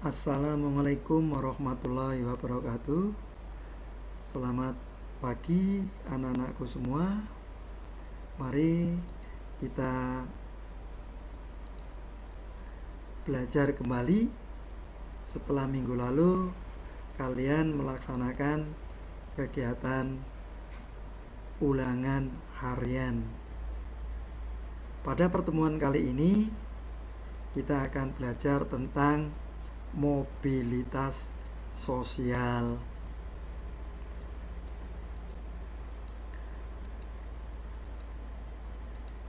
Assalamualaikum warahmatullahi wabarakatuh. Selamat pagi anak-anakku semua. Mari kita belajar kembali. Setelah minggu lalu kalian melaksanakan kegiatan ulangan harian. Pada pertemuan kali ini kita akan belajar tentang mobilitas sosial.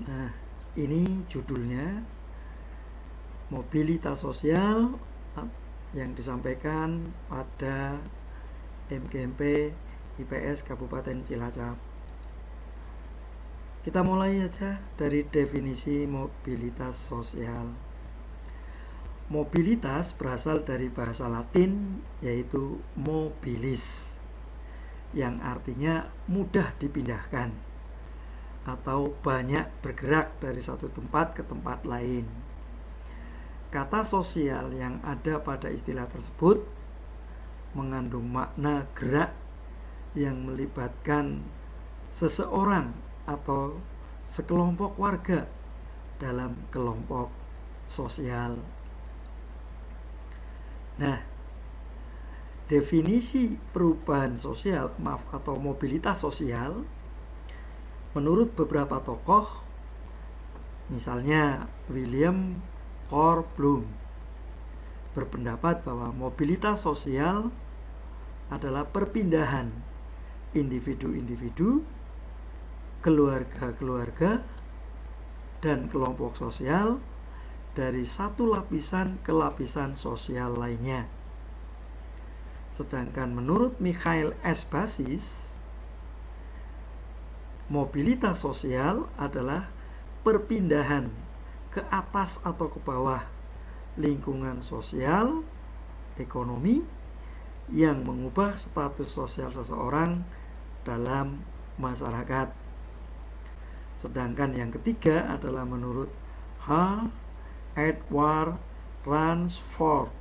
Nah, ini judulnya mobilitas sosial yang disampaikan pada MGMP IPS Kabupaten Cilacap. Kita mulai saja dari definisi mobilitas sosial. Mobilitas berasal dari bahasa Latin yaitu mobilis, yang artinya mudah dipindahkan atau banyak bergerak dari satu tempat ke tempat lain. Kata sosial yang ada pada istilah tersebut mengandung makna gerak yang melibatkan seseorang atau sekelompok warga dalam kelompok sosial. Nah, definisi perubahan sosial, atau mobilitas sosial menurut beberapa tokoh, misalnya William Korbloom, berpendapat bahwa mobilitas sosial adalah perpindahan individu-individu, keluarga-keluarga, dan kelompok sosial dari satu lapisan ke lapisan sosial lainnya. Sedangkan menurut Mikhail S. Basis, mobilitas sosial adalah perpindahan ke atas atau ke bawah lingkungan sosial, ekonomi yang mengubah status sosial seseorang dalam masyarakat. Sedangkan yang ketiga adalah menurut Edward Ransford.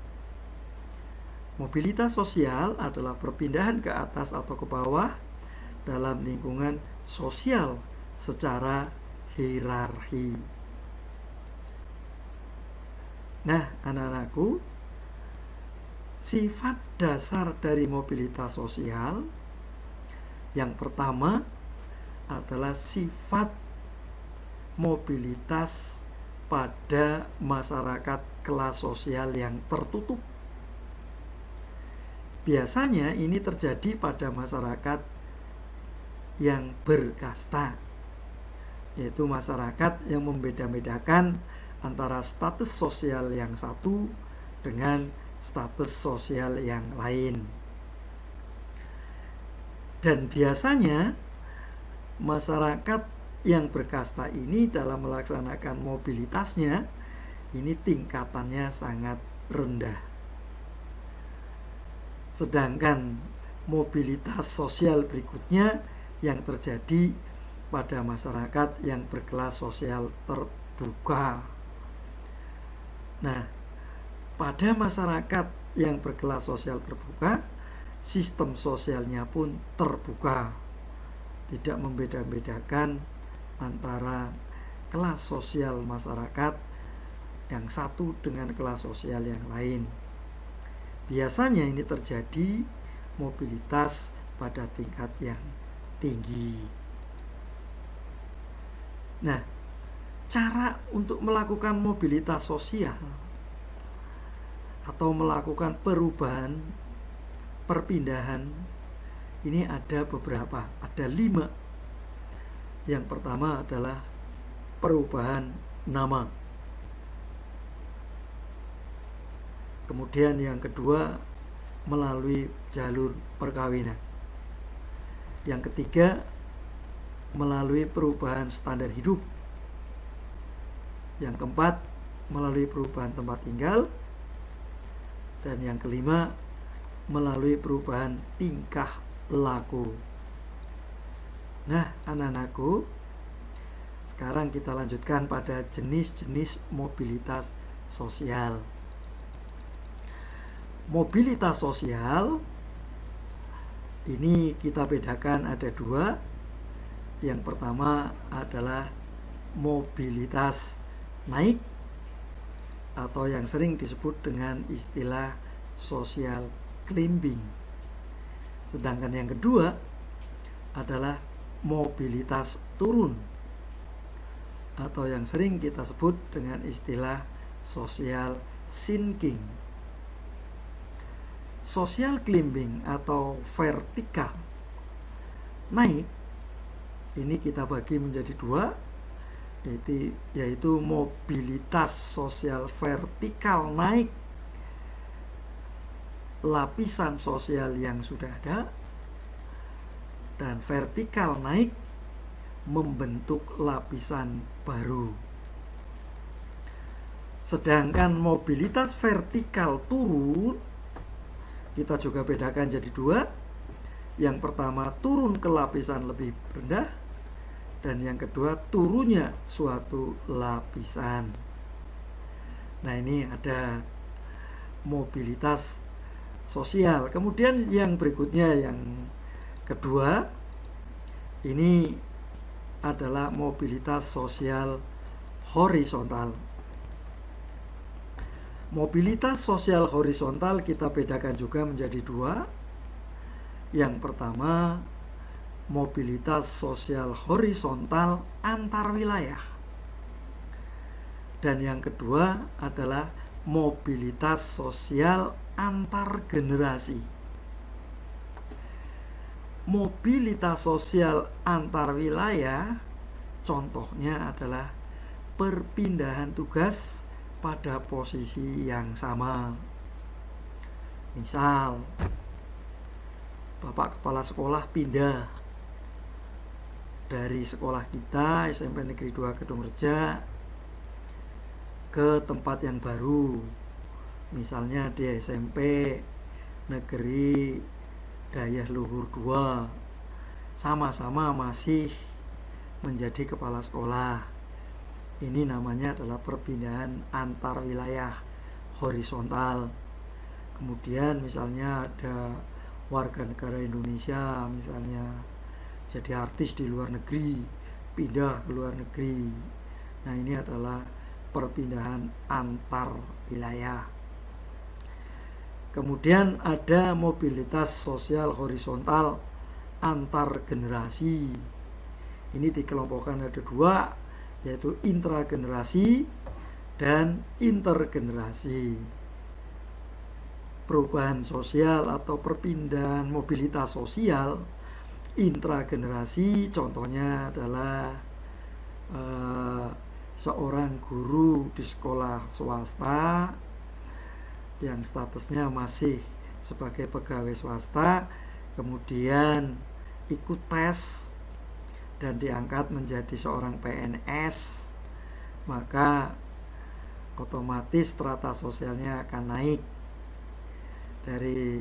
Mobilitas sosial adalah perpindahan ke atas atau ke bawah dalam lingkungan sosial secara hierarki. Nah, anak-anakku, sifat dasar dari mobilitas sosial yang pertama adalah sifat mobilitas pada masyarakat kelas sosial yang tertutup. Biasanya ini terjadi pada masyarakat yang berkasta, yaitu masyarakat yang membeda-bedakan antara status sosial yang satu dengan status sosial yang lain. Dan biasanya masyarakat yang berkasta ini dalam melaksanakan mobilitasnya ini tingkatannya sangat rendah. Sedangkan mobilitas sosial berikutnya yang terjadi pada masyarakat yang berkelas sosial terbuka. Nah, pada masyarakat yang berkelas sosial terbuka, sistem sosialnya pun terbuka, tidak membeda-bedakan antara kelas sosial masyarakat yang satu dengan kelas sosial yang lain. Biasanya ini terjadi mobilitas pada tingkat yang tinggi. Nah, cara untuk melakukan mobilitas sosial atau melakukan perubahan, perpindahan, ini ada beberapa, ada 5. Yang pertama adalah perubahan nama. Kemudian yang kedua melalui jalur perkawinan. Yang ketiga melalui perubahan standar hidup. Yang keempat melalui perubahan tempat tinggal. Dan yang kelima melalui perubahan tingkah laku. Nah, anak-anakku, sekarang kita lanjutkan pada jenis-jenis mobilitas sosial. Mobilitas sosial ini kita bedakan ada dua. Yang pertama adalah mobilitas naik atau yang sering disebut dengan istilah social climbing. Sedangkan yang kedua adalah mobilitas turun atau yang sering kita sebut dengan istilah social sinking. Social climbing atau vertikal naik ini kita bagi menjadi dua, yaitu mobilitas sosial vertikal naik lapisan sosial yang sudah ada, dan vertikal naik membentuk lapisan baru. Sedangkan mobilitas vertikal turun kita juga bedakan jadi dua. Yang pertama turun ke lapisan lebih rendah, dan yang kedua turunnya suatu lapisan. Nah, ini ada mobilitas sosial. Kemudian yang berikutnya, yang kedua, ini adalah mobilitas sosial horizontal. Mobilitas sosial horizontal kita bedakan juga menjadi dua. Yang pertama, mobilitas sosial horizontal antar wilayah. Dan yang kedua adalah mobilitas sosial antar generasi. Mobilitas sosial antar wilayah contohnya adalah perpindahan tugas pada posisi yang sama. Misal, Bapak Kepala Sekolah pindah dari sekolah kita SMP Negeri 2 Gedung Reja ke tempat yang baru, misalnya di SMP Negeri Dayah Luhur 2, sama-sama masih menjadi kepala sekolah. Ini namanya adalah perpindahan antar wilayah horizontal. Kemudian misalnya ada warga negara Indonesia misalnya jadi artis di luar negeri, pindah ke luar negeri. Nah, ini adalah perpindahan antar wilayah. Kemudian ada mobilitas sosial horizontal antar generasi. Ini dikelompokkan ada dua, yaitu intragenerasi dan intergenerasi. Perubahan sosial atau perpindahan mobilitas sosial intragenerasi contohnya adalah seorang guru di sekolah swasta yang statusnya masih sebagai pegawai swasta, kemudian ikut tes dan diangkat menjadi seorang PNS, maka otomatis strata sosialnya akan naik dari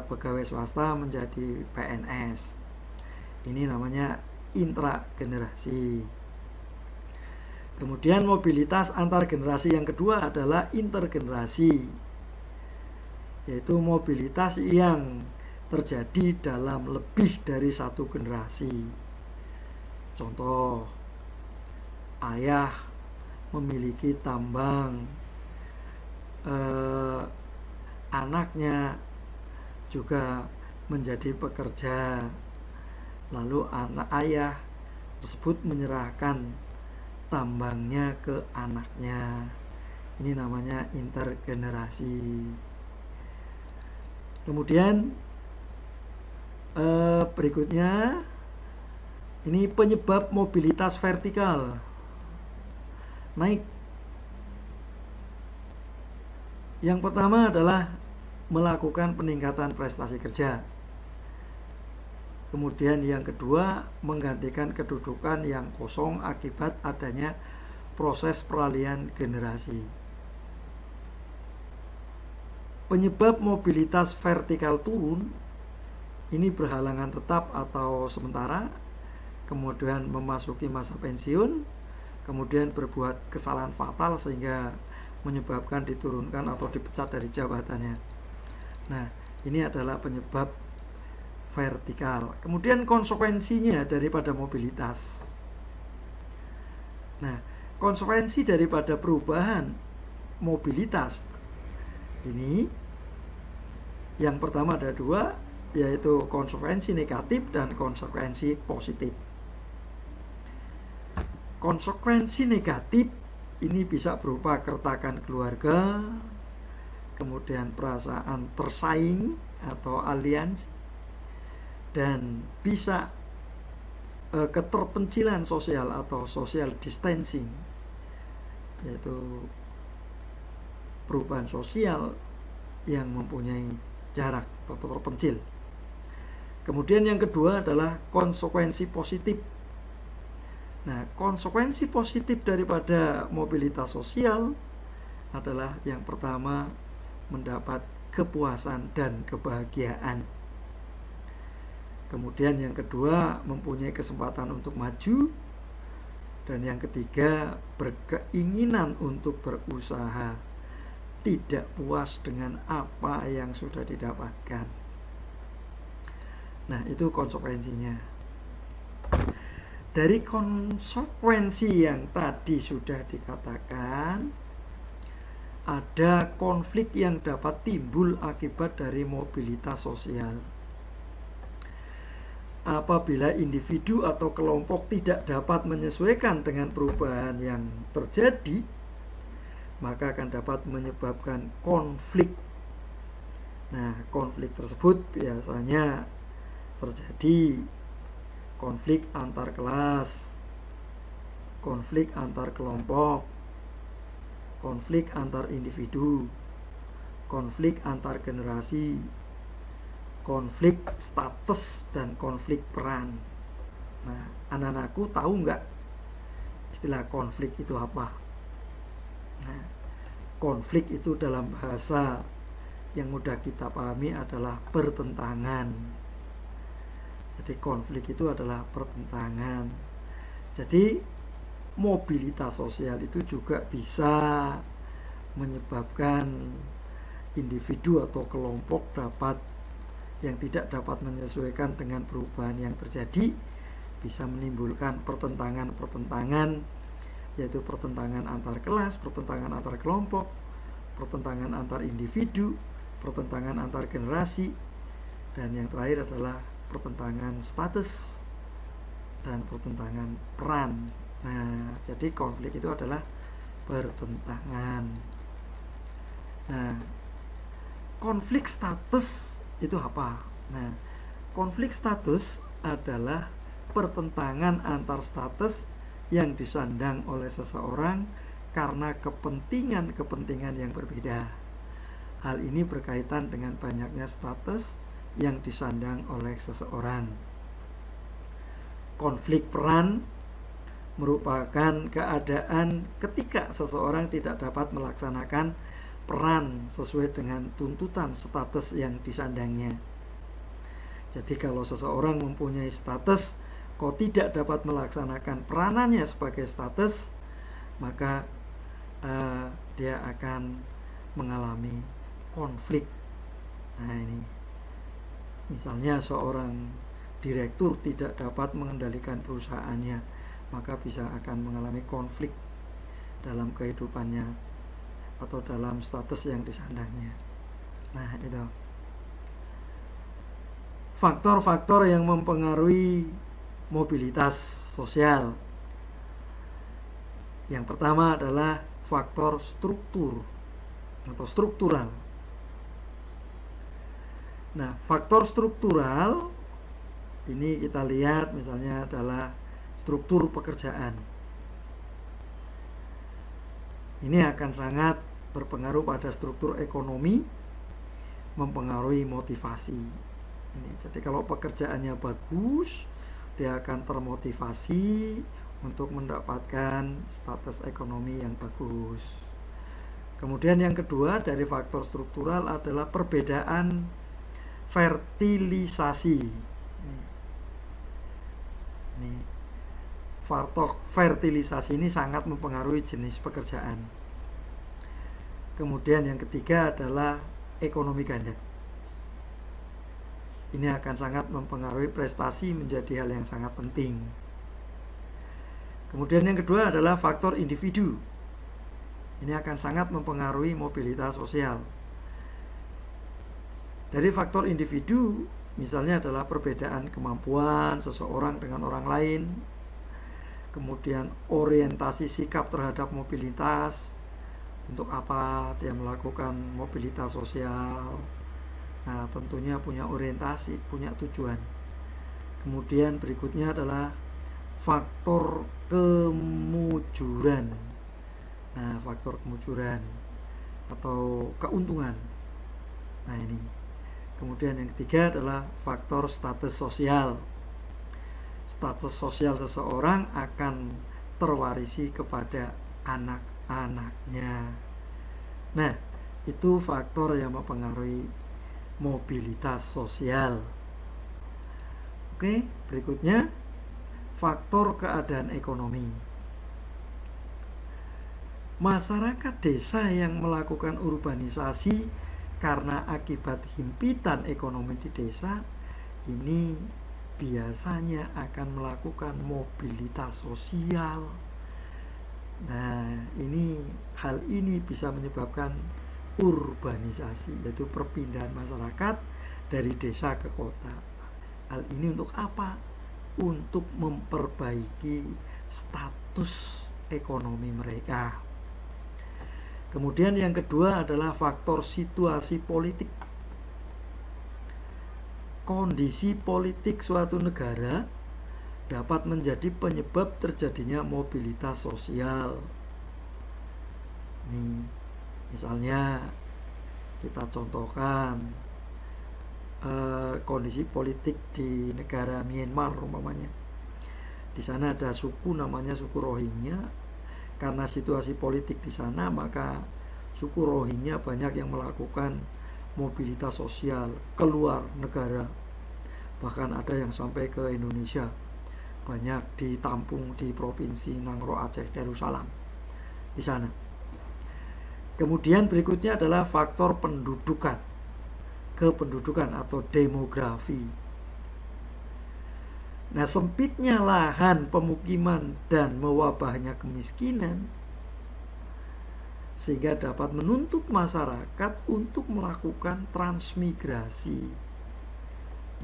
pegawai swasta menjadi PNS. Ini namanya intragenerasi. Kemudian mobilitas antar generasi yang kedua adalah intergenerasi, yaitu mobilitas yang terjadi dalam lebih dari satu generasi. Contoh, ayah memiliki tambang, anaknya juga menjadi pekerja, lalu anak ayah tersebut menyerahkan tambangnya ke anaknya. Ini namanya intergenerasi. Kemudian berikutnya ini penyebab mobilitas vertikal naik. Yang pertama adalah melakukan peningkatan prestasi kerja. Kemudian yang kedua, menggantikan kedudukan yang kosong akibat adanya proses peralihan generasi. Penyebab mobilitas vertikal turun ini berhalangan tetap atau sementara, kemudian memasuki masa pensiun, kemudian berbuat kesalahan fatal sehingga menyebabkan diturunkan atau dipecat dari jabatannya. Nah, ini adalah penyebab vertikal. Kemudian konsekuensinya daripada mobilitas. Nah, konsekuensi daripada perubahan mobilitas ini yang pertama ada dua, yaitu konsekuensi negatif dan konsekuensi positif. Konsekuensi negatif ini bisa berupa keretakan keluarga, kemudian perasaan tersaing atau aliansi, dan bisa keterpencilan sosial atau social distancing, yaitu perubahan sosial yang mempunyai jarak atau terpencil. Kemudian yang kedua adalah konsekuensi positif. Nah, konsekuensi positif daripada mobilitas sosial adalah yang pertama, mendapat kepuasan dan kebahagiaan. Kemudian yang kedua, mempunyai kesempatan untuk maju. Dan yang ketiga, berkeinginan untuk berusaha, tidak puas dengan apa yang sudah didapatkan. Nah, itu konsekuensinya. Dari konsekuensi yang tadi sudah dikatakan, ada konflik yang dapat timbul akibat dari mobilitas sosial. Apabila individu atau kelompok tidak dapat menyesuaikan dengan perubahan yang terjadi, maka akan dapat menyebabkan konflik. Nah, konflik tersebut biasanya terjadi konflik antar kelas, konflik antar kelompok, konflik antar individu, konflik antar generasi, konflik status, dan konflik peran. Nah, anak-anakku tahu nggak istilah konflik itu apa? Nah, konflik itu dalam bahasa yang mudah kita pahami adalah pertentangan. Jadi konflik itu adalah pertentangan. Jadi mobilitas sosial itu juga bisa menyebabkan individu atau kelompok yang tidak dapat menyesuaikan dengan perubahan yang terjadi, bisa menimbulkan pertentangan, yaitu pertentangan antar kelas, pertentangan antar kelompok, pertentangan antar individu, pertentangan antar generasi, dan yang terakhir adalah pertentangan status dan pertentangan peran. Nah, jadi konflik itu adalah pertentangan. Nah, konflik status itu apa? Nah, konflik status adalah pertentangan antar status yang disandang oleh seseorang karena kepentingan yang berbeda. Hal ini berkaitan dengan banyaknya status yang disandang oleh seseorang. Konflik peran merupakan keadaan ketika seseorang tidak dapat melaksanakan peran sesuai dengan tuntutan status yang disandangnya. Jadi kalau seseorang mempunyai status kok tidak dapat melaksanakan peranannya sebagai status, maka dia akan mengalami konflik. Nah, ini misalnya seorang direktur tidak dapat mengendalikan perusahaannya, maka bisa akan mengalami konflik dalam kehidupannya atau dalam status yang disandangnya. Nah, itu faktor-faktor yang mempengaruhi mobilitas sosial. Yang pertama adalah faktor struktur atau struktural. Nah, faktor struktural ini kita lihat misalnya adalah struktur pekerjaan. Ini akan sangat berpengaruh pada struktur ekonomi, mempengaruhi motivasi. Jadi kalau pekerjaannya bagus, dia akan termotivasi untuk mendapatkan status ekonomi yang bagus. Kemudian yang kedua dari faktor struktural adalah perbedaan fertilisasi. Faktor fertilisasi ini sangat mempengaruhi jenis pekerjaan. Kemudian yang ketiga adalah ekonomi ganda. Ini akan sangat mempengaruhi prestasi menjadi hal yang sangat penting. Kemudian yang kedua adalah faktor individu. Ini akan sangat mempengaruhi mobilitas sosial. Dari faktor individu, misalnya adalah perbedaan kemampuan seseorang dengan orang lain, kemudian orientasi sikap terhadap mobilitas, untuk apa dia melakukan mobilitas sosial. Nah, tentunya punya orientasi, punya tujuan. Kemudian berikutnya adalah faktor kemujuran. Nah, faktor kemujuran atau keuntungan. Nah, ini. Kemudian yang ketiga adalah faktor status sosial. Status sosial seseorang akan terwarisi kepada anak-anaknya. Nah, itu faktor yang mempengaruhi mobilitas sosial. Oke, berikutnya faktor keadaan ekonomi. Masyarakat desa yang melakukan urbanisasi karena akibat himpitan ekonomi di desa ini biasanya akan melakukan mobilitas sosial. Nah, hal ini bisa menyebabkan urbanisasi, yaitu perpindahan masyarakat dari desa ke kota. Hal ini untuk apa? Untuk memperbaiki status ekonomi mereka. Kemudian yang kedua adalah faktor situasi politik. Kondisi politik suatu negara dapat menjadi penyebab terjadinya mobilitas sosial. Misalnya kita contohkan kondisi politik di negara Myanmar umpamanya. Di sana ada suku namanya suku Rohingya. Karena situasi politik di sana, maka suku Rohingya banyak yang melakukan mobilitas sosial keluar negara. Bahkan ada yang sampai ke Indonesia. Banyak ditampung di provinsi Nangro Aceh Darussalam di sana. Kemudian berikutnya adalah faktor pendudukan, kependudukan atau demografi. Nah, sempitnya lahan pemukiman dan mewabahnya kemiskinan sehingga dapat menuntut masyarakat untuk melakukan transmigrasi.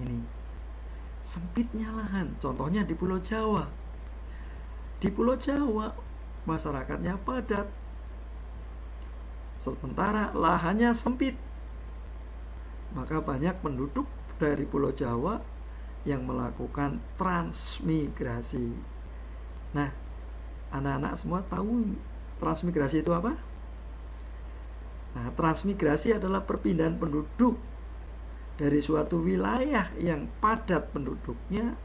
Ini sempitnya lahan, contohnya di Pulau Jawa. Di Pulau Jawa masyarakatnya padat, sementara lahannya sempit. Maka banyak penduduk dari Pulau Jawa yang melakukan transmigrasi. Nah, anak-anak semua tahu transmigrasi itu apa? Nah, transmigrasi adalah perpindahan penduduk dari suatu wilayah yang padat penduduknya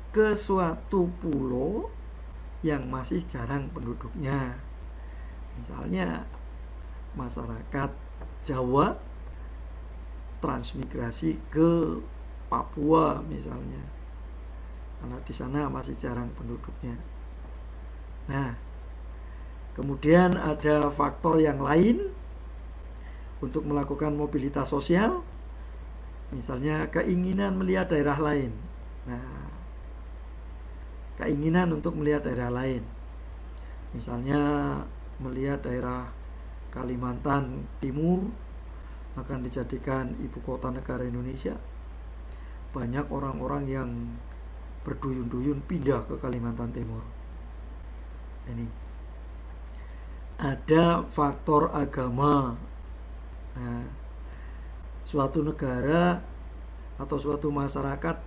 ke suatu pulau yang masih jarang penduduknya. Misalnya masyarakat Jawa transmigrasi ke Papua misalnya, karena di sana masih jarang penduduknya. Nah, kemudian ada faktor yang lain untuk melakukan mobilitas sosial, misalnya keinginan melihat daerah lain. Nah, keinginan untuk melihat daerah lain, misalnya melihat daerah Kalimantan Timur akan dijadikan ibu kota negara Indonesia. Banyak orang-orang yang berduyun-duyun pindah ke Kalimantan Timur. Ini ada faktor agama. Nah, suatu negara atau suatu masyarakat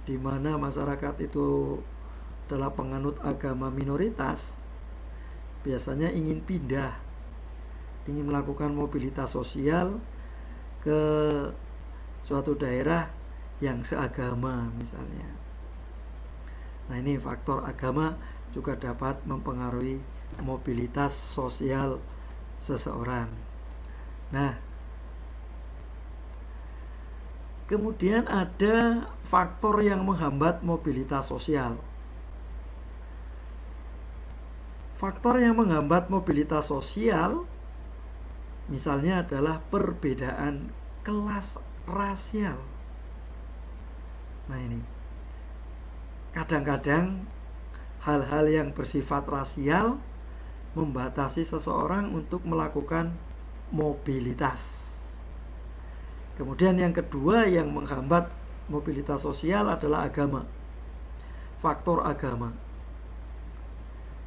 di mana masyarakat itu adalah penganut agama minoritas, biasanya ingin pindah, ingin melakukan mobilitas sosial ke suatu daerah yang seagama misalnya. Nah, ini faktor agama juga dapat mempengaruhi mobilitas sosial seseorang. Nah, kemudian ada faktor yang menghambat mobilitas sosial. Faktor yang menghambat mobilitas sosial misalnya adalah perbedaan kelas rasial. Nah ini, kadang-kadang hal-hal yang bersifat rasial membatasi seseorang untuk melakukan mobilitas. Kemudian yang kedua yang menghambat mobilitas sosial adalah agama. Faktor agama.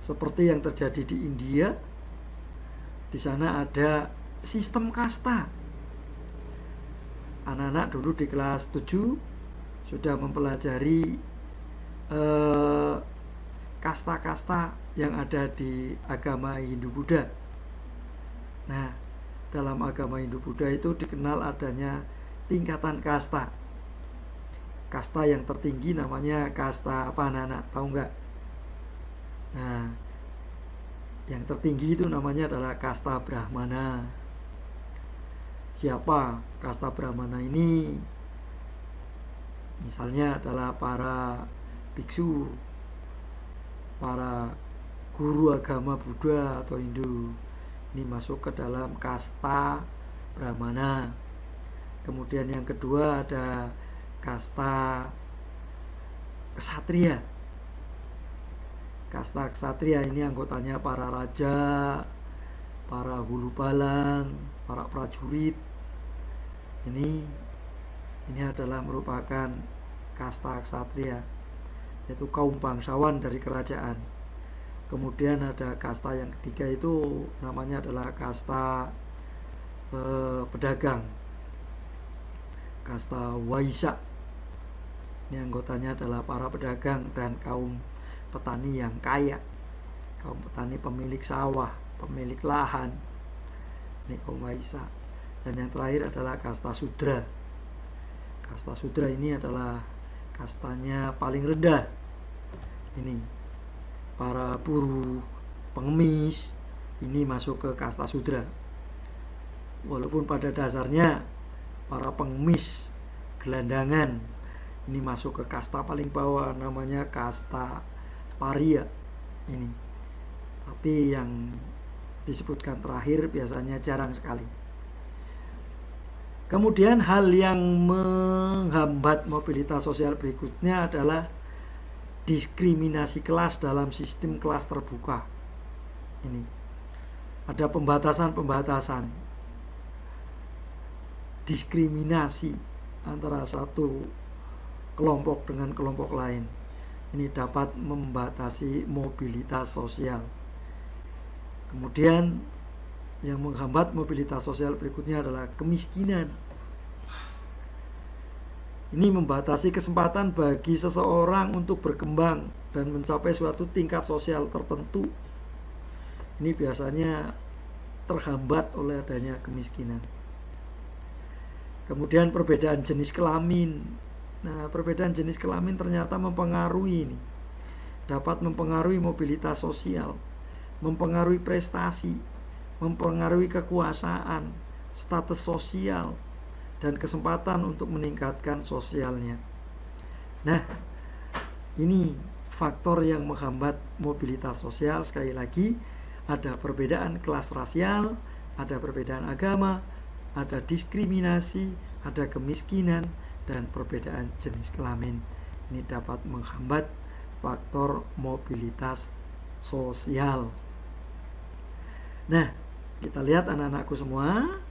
Seperti yang terjadi di India, di sana ada sistem kasta. Anak-anak dulu di kelas 7 sudah mempelajari kasta-kasta yang ada di agama Hindu-Buddha. Nah, dalam agama Hindu-Buddha itu dikenal adanya tingkatan kasta. Kasta yang tertinggi namanya kasta apa, anak-anak tahu nggak? Nah, yang tertinggi itu namanya adalah kasta Brahmana. Siapa kasta Brahmana ini? Misalnya adalah para biksu, para guru agama Buddha atau Hindu. Ini masuk ke dalam kasta Brahmana. Kemudian yang kedua ada kasta Ksatria. Kasta Ksatria ini anggotanya para raja, para hulu balang, para prajurit. Ini adalah merupakan kasta Ksatria, yaitu kaum bangsawan dari kerajaan. Kemudian ada kasta yang ketiga itu namanya adalah kasta pedagang, kasta Waisya. Ini anggotanya adalah para pedagang dan kaum petani yang kaya, kaum petani pemilik sawah, pemilik lahan. Ini kaum Waisya. Dan yang terakhir adalah kasta Sudra. Kasta Sudra ini adalah kastanya paling rendah. Ini para buruh, pengemis, ini masuk ke kasta Sudra. Walaupun pada dasarnya para pengemis, gelandangan, ini masuk ke kasta paling bawah, namanya kasta Paria ini. Tapi yang disebutkan terakhir biasanya jarang sekali. Kemudian hal yang menghambat mobilitas sosial berikutnya adalah diskriminasi kelas dalam sistem kelas terbuka. Ini ada pembatasan-pembatasan, diskriminasi antara satu kelompok dengan kelompok lain. Ini dapat membatasi mobilitas sosial. Kemudian yang menghambat mobilitas sosial berikutnya adalah kemiskinan. Ini membatasi kesempatan bagi seseorang untuk berkembang dan mencapai suatu tingkat sosial tertentu. Ini biasanya terhambat oleh adanya kemiskinan. Kemudian perbedaan jenis kelamin. Nah, perbedaan jenis kelamin ternyata mempengaruhi ini. Dapat mempengaruhi mobilitas sosial, mempengaruhi prestasi, mempengaruhi kekuasaan, status sosial, dan kesempatan untuk meningkatkan sosialnya. Nah, ini faktor yang menghambat mobilitas sosial. Sekali lagi, ada perbedaan kelas rasial, ada perbedaan agama, ada diskriminasi, ada kemiskinan, dan perbedaan jenis kelamin. Ini dapat menghambat faktor mobilitas sosial. Nah, kita lihat anak-anakku semua,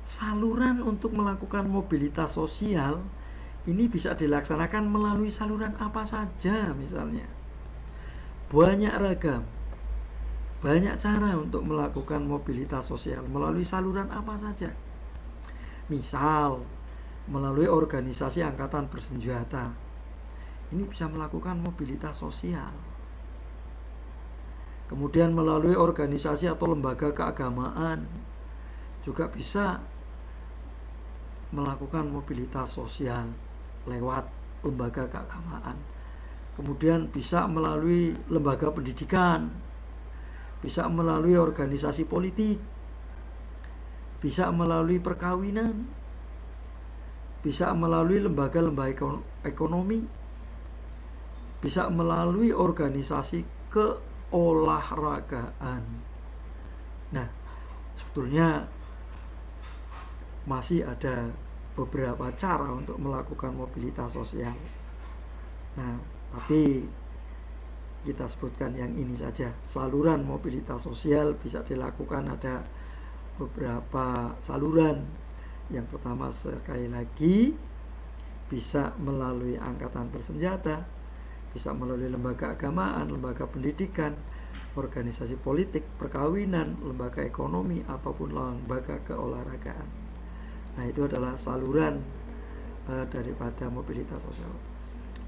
saluran untuk melakukan mobilitas sosial ini bisa dilaksanakan melalui saluran apa saja. Misalnya banyak ragam, banyak cara untuk melakukan mobilitas sosial melalui saluran apa saja. Misal melalui organisasi angkatan bersenjata, ini bisa melakukan mobilitas sosial. Kemudian melalui organisasi atau lembaga keagamaan juga bisa melakukan mobilitas sosial lewat lembaga keagamaan. Kemudian bisa melalui lembaga pendidikan, bisa melalui organisasi politik, bisa melalui perkawinan, bisa melalui lembaga-lembaga ekonomi, bisa melalui organisasi keolahragaan. Nah, sebetulnya masih ada beberapa cara untuk melakukan mobilitas sosial. Nah, tapi kita sebutkan yang ini saja. Saluran mobilitas sosial bisa dilakukan ada beberapa saluran. Yang pertama, sekali lagi, bisa melalui angkatan bersenjata, bisa melalui lembaga agamaan, lembaga pendidikan, organisasi politik, perkawinan, lembaga ekonomi, ataupun lembaga keolahragaan. Nah, itu adalah saluran daripada mobilitas sosial.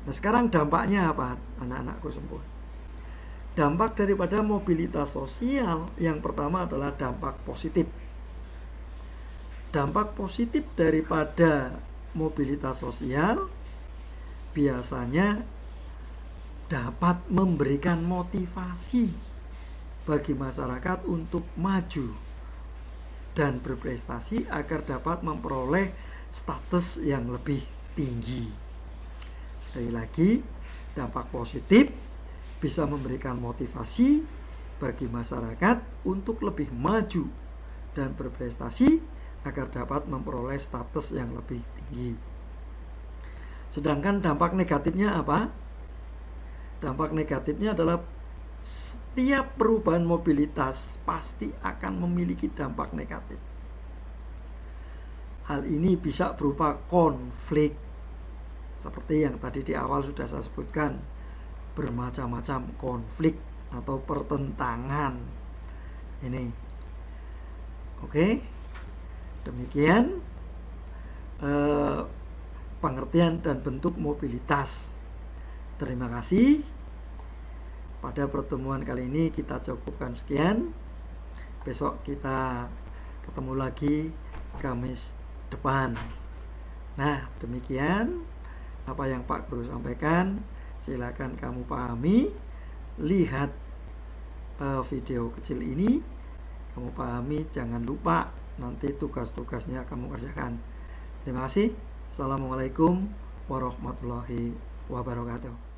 Nah, sekarang dampaknya apa, anak-anakku semua? Dampak daripada mobilitas sosial yang pertama adalah dampak positif. Dampak positif daripada mobilitas sosial biasanya dapat memberikan motivasi bagi masyarakat untuk maju dan berprestasi agar dapat memperoleh status yang lebih tinggi. Sekali lagi, dampak positif bisa memberikan motivasi bagi masyarakat untuk lebih maju dan berprestasi agar dapat memperoleh status yang lebih tinggi. Sedangkan dampak negatifnya apa? Dampak negatifnya adalah setiap perubahan mobilitas pasti akan memiliki dampak negatif. Hal ini bisa berupa konflik, seperti yang tadi di awal sudah saya sebutkan, bermacam-macam konflik atau pertentangan. Ini, oke? Demikian pengertian dan bentuk mobilitas. Terima kasih. Pada pertemuan kali ini kita cukupkan sekian. Besok kita ketemu lagi Kamis depan. Nah, demikian apa yang Pak Guru sampaikan. Silakan kamu pahami, lihat video kecil ini, kamu pahami, jangan lupa nanti tugas-tugasnya kamu kerjakan. Terima kasih. Assalamualaikum warahmatullahi wabarakatuh.